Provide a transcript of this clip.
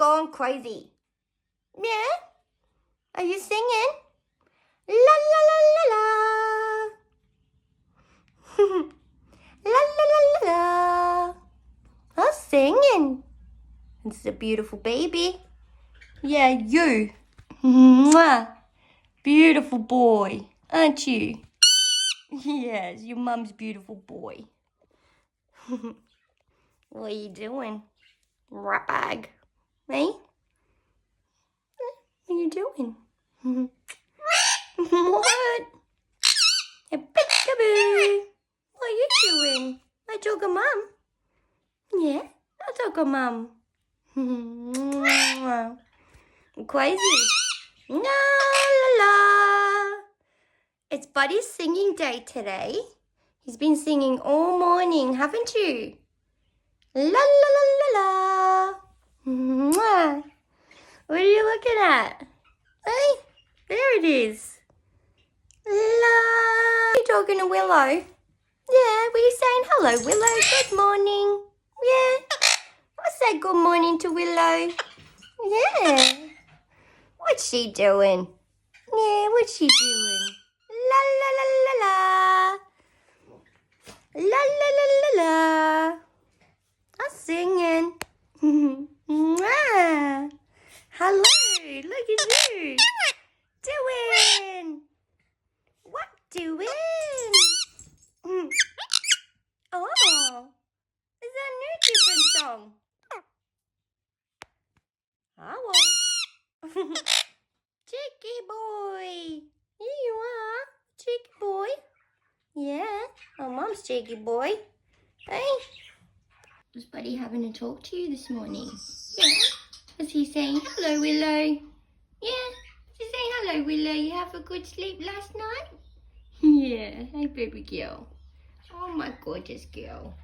gone crazy. Yeah? Are you singing? La la la la la. La la la la la. I'm singing. This is a beautiful baby. Yeah, you. Mwah. Beautiful boy, aren't you? Yes, your mum's beautiful boy. What are you doing? Rat bag. Hey? What are you doing? What? A peekaboo. What are you doing? I took a mum. Yeah, I took a mum. Crazy. La la la. It's Buddy's singing day today. He's been singing all morning, haven't you? La la la la la. Mwah. What are you looking at? Hey, there it is. La. Are you talking to Willow? Yeah, were you saying hello, Willow? Good morning. Yeah. I say good morning to Willow. Yeah. What's she doing? Yeah, what's she doing? La la la la la. La la la la la. I'm singing. Mwah. Hello, look at you. Doing. What doing? Oh, is that a new different song? Oh. Cheeky boy. Here you are. Cheeky boy. Yeah. Oh, Mum's cheeky boy. Hey. Was Buddy having a talk to you this morning? Yeah. Was he saying hello, Willow? Yeah. Was he saying hello, Willow? You have a good sleep last night? Yeah. Hey, baby girl. Oh, my gorgeous girl.